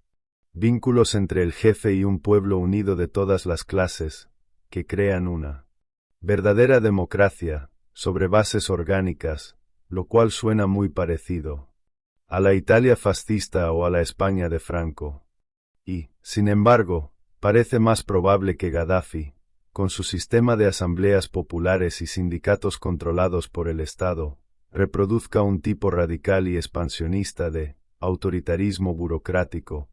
vínculos entre el jefe y un pueblo unido de todas las clases, que crean una verdadera democracia, sobre bases orgánicas, lo cual suena muy parecido a la Italia fascista o a la España de Franco. Y, sin embargo, parece más probable que Gaddafi, con su sistema de asambleas populares y sindicatos controlados por el Estado, reproduzca un tipo radical y expansionista de autoritarismo burocrático.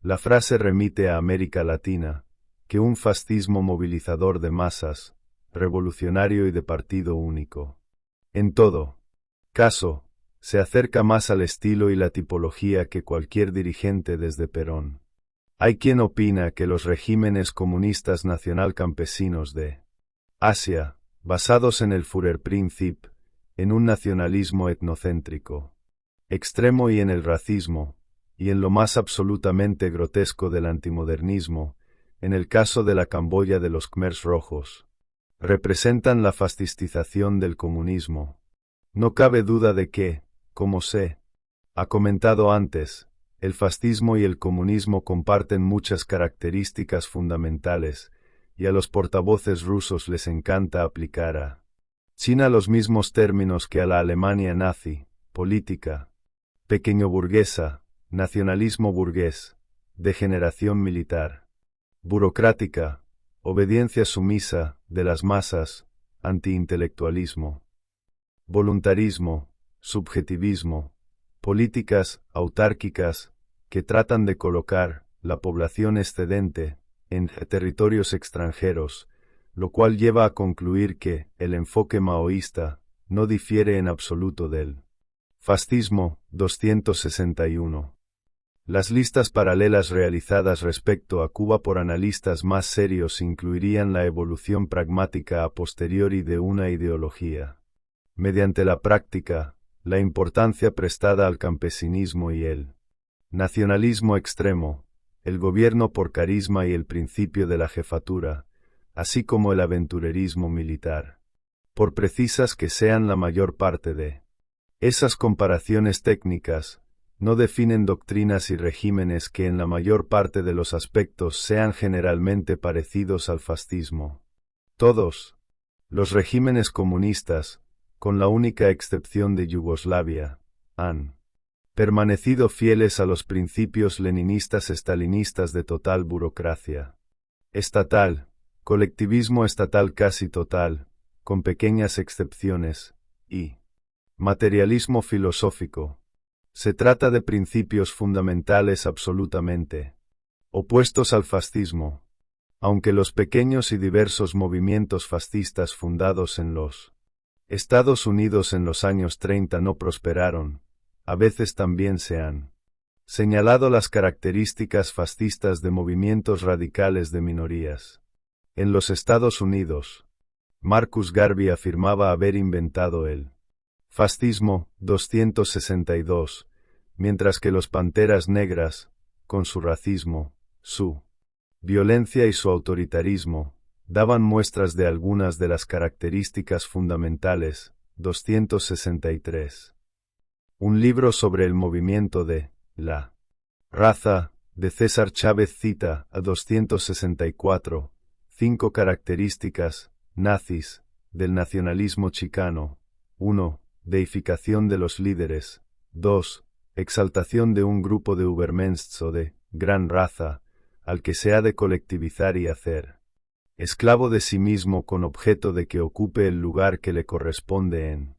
La frase remite a América Latina, que un fascismo movilizador de masas, revolucionario y de partido único. En todo caso, se acerca más al estilo y la tipología que cualquier dirigente desde Perón. Hay quien opina que los regímenes comunistas nacional-campesinos de Asia, basados en el Führerprinzip, en un nacionalismo etnocéntrico extremo y en el racismo, y en lo más absolutamente grotesco del antimodernismo, en el caso de la Camboya de los Khmers rojos, representan la fascistización del comunismo. No cabe duda de que, como se ha comentado antes, el fascismo y el comunismo comparten muchas características fundamentales, y a los portavoces rusos les encanta aplicar a China los mismos términos que a la Alemania nazi: política pequeño burguesa, nacionalismo burgués, degeneración militar, burocrática, obediencia sumisa de las masas, antiintelectualismo, voluntarismo, subjetivismo, políticas autárquicas que tratan de colocar la población excedente en territorios extranjeros, lo cual lleva a concluir que el enfoque maoísta no difiere en absoluto del fascismo. 261. Las listas paralelas realizadas respecto a Cuba por analistas más serios incluirían la evolución pragmática a posteriori de una ideología. Mediante la práctica, la importancia prestada al campesinismo y el nacionalismo extremo, el gobierno por carisma y el principio de la jefatura, así como el aventurerismo militar. Por precisas que sean la mayor parte de esas comparaciones técnicas, no definen doctrinas y regímenes que en la mayor parte de los aspectos sean generalmente parecidos al fascismo. Todos los regímenes comunistas, con la única excepción de Yugoslavia, han permanecido fieles a los principios leninistas-estalinistas de total burocracia estatal, colectivismo estatal casi total, con pequeñas excepciones, y materialismo filosófico. Se trata de principios fundamentales absolutamente opuestos al fascismo, aunque los pequeños y diversos movimientos fascistas fundados en los Estados Unidos en los años 30 no prosperaron. A veces también se han señalado las características fascistas de movimientos radicales de minorías. En los Estados Unidos, Marcus Garvey afirmaba haber inventado el fascismo. 262, mientras que los Panteras Negras, con su racismo, su violencia y su autoritarismo, daban muestras de algunas de las características fundamentales. 263. Un libro sobre el movimiento de la raza, de César Chávez cita a 264, 5 características nazis del nacionalismo chicano. 1. Deificación de los líderes. 2. Exaltación de un grupo de Übermensch o de gran raza, al que se ha de colectivizar y hacer esclavo de sí mismo con objeto de que ocupe el lugar que le corresponde en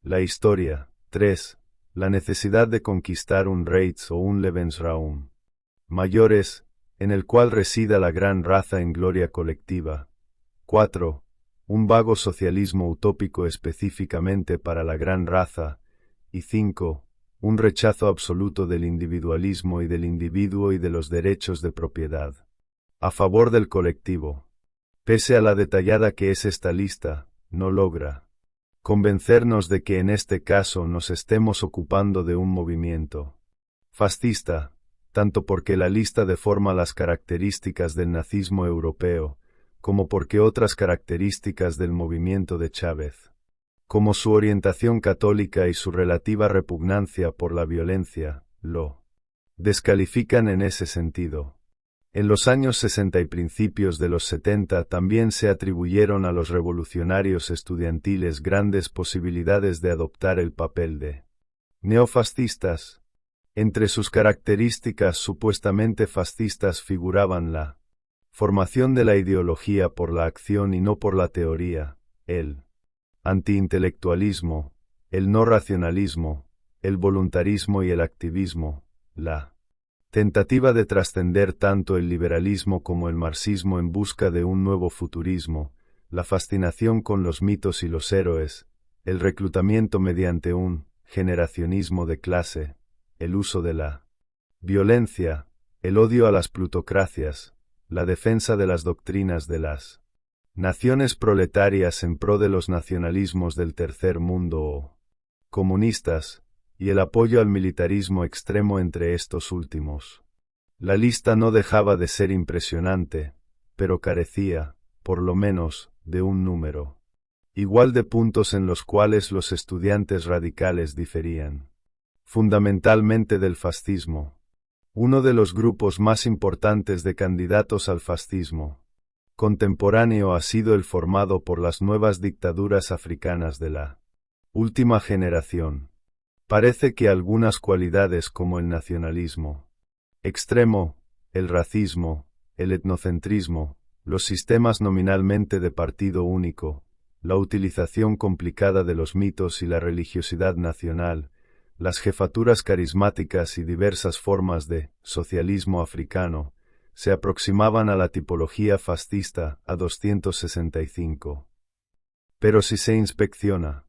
la historia. 3. La necesidad de conquistar un Reich o un Lebensraum mayores, en el cual resida la gran raza en gloria colectiva. 4. Un vago socialismo utópico específicamente para la gran raza. Y 5. Un rechazo absoluto del individualismo y del individuo y de los derechos de propiedad a favor del colectivo. Pese a la detallada que es esta lista, no logra convencernos de que en este caso nos estemos ocupando de un movimiento fascista, tanto porque la lista deforma las características del nazismo europeo, como porque otras características del movimiento de Chávez, como su orientación católica y su relativa repugnancia por la violencia, lo descalifican en ese sentido. En los años 60 y principios de los 70 también se atribuyeron a los revolucionarios estudiantiles grandes posibilidades de adoptar el papel de neofascistas. Entre sus características supuestamente fascistas figuraban la formación de la ideología por la acción y no por la teoría, el antiintelectualismo, el no racionalismo, el voluntarismo y el activismo, la tentativa de trascender tanto el liberalismo como el marxismo en busca de un nuevo futurismo, la fascinación con los mitos y los héroes, el reclutamiento mediante un generacionismo de clase, el uso de la violencia, el odio a las plutocracias, la defensa de las doctrinas de las naciones proletarias en pro de los nacionalismos del tercer mundo o comunistas, y el apoyo al militarismo extremo entre estos últimos. La lista no dejaba de ser impresionante, pero carecía, por lo menos, de un número igual de puntos en los cuales los estudiantes radicales diferían fundamentalmente del fascismo. Uno de los grupos más importantes de candidatos al fascismo contemporáneo ha sido el formado por las nuevas dictaduras africanas de la última generación. Parece que algunas cualidades como el nacionalismo extremo, el racismo, el etnocentrismo, los sistemas nominalmente de partido único, la utilización complicada de los mitos y la religiosidad nacional, las jefaturas carismáticas y diversas formas de socialismo africano, se aproximaban a la tipología fascista a 265. Pero si se inspecciona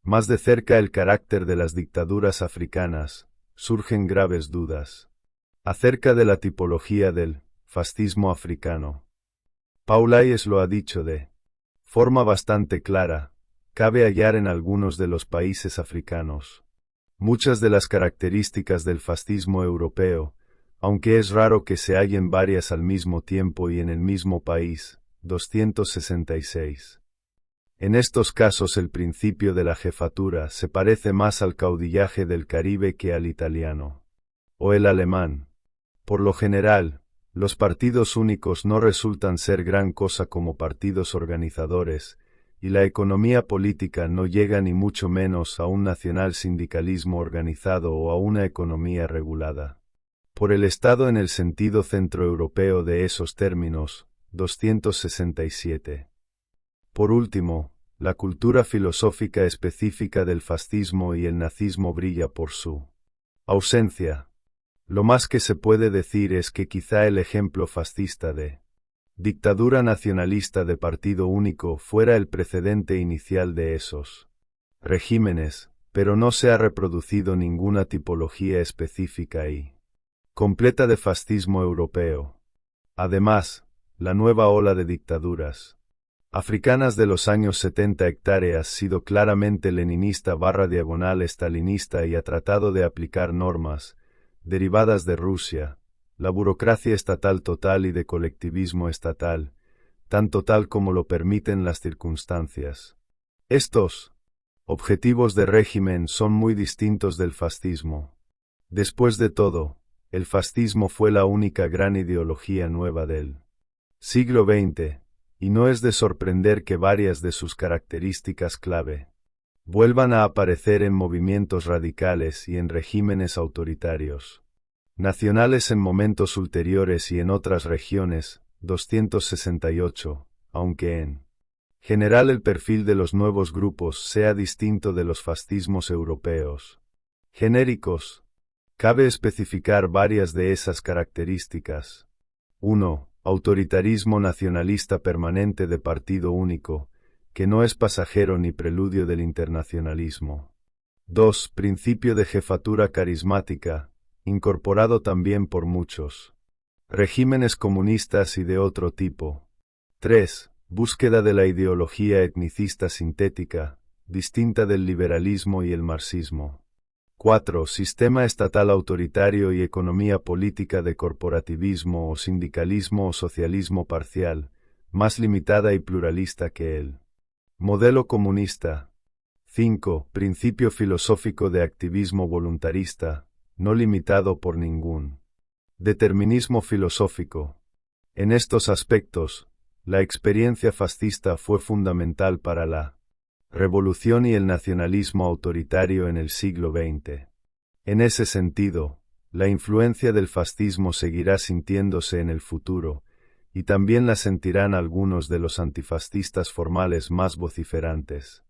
más de cerca el carácter de las dictaduras africanas, surgen graves dudas acerca de la tipología del fascismo africano. Paulaies lo ha dicho de forma bastante clara, cabe hallar en algunos de los países africanos muchas de las características del fascismo europeo, aunque es raro que se hallen varias al mismo tiempo y en el mismo país. 266. En estos casos el principio de la jefatura se parece más al caudillaje del Caribe que al italiano o el alemán. Por lo general, los partidos únicos no resultan ser gran cosa como partidos organizadores, y la economía política no llega ni mucho menos a un nacional sindicalismo organizado o a una economía regulada por el Estado en el sentido centroeuropeo de esos términos. 267. Por último, la cultura filosófica específica del fascismo y el nazismo brilla por su ausencia. Lo más que se puede decir es que quizá el ejemplo fascista de dictadura nacionalista de partido único fuera el precedente inicial de esos regímenes, pero no se ha reproducido ninguna tipología específica y completa de fascismo europeo. Además, la nueva ola de dictaduras africanas de los años 70 ha sido claramente leninista/estalinista y ha tratado de aplicar normas derivadas de Rusia, la burocracia estatal total y de colectivismo estatal, tanto tal como lo permiten las circunstancias. Estos objetivos de régimen son muy distintos del fascismo. Después de todo, el fascismo fue la única gran ideología nueva del siglo XX, y no es de sorprender que varias de sus características clave vuelvan a aparecer en movimientos radicales y en regímenes autoritarios nacionales en momentos ulteriores y en otras regiones. 268, aunque en general el perfil de los nuevos grupos sea distinto de los fascismos europeos genéricos. Cabe especificar varias de esas características. 1. Autoritarismo nacionalista permanente de partido único, que no es pasajero ni preludio del internacionalismo. 2. Principio de jefatura carismática, incorporado también por muchos regímenes comunistas y de otro tipo. 3. Búsqueda de la ideología etnicista sintética, distinta del liberalismo y el marxismo. 4. Sistema estatal autoritario y economía política de corporativismo o sindicalismo o socialismo parcial, más limitada y pluralista que el modelo comunista. 5. Principio filosófico de activismo voluntarista, no limitado por ningún determinismo filosófico. En estos aspectos, la experiencia fascista fue fundamental para la revolución y el nacionalismo autoritario en el siglo XX. En ese sentido, la influencia del fascismo seguirá sintiéndose en el futuro, y también la sentirán algunos de los antifascistas formales más vociferantes.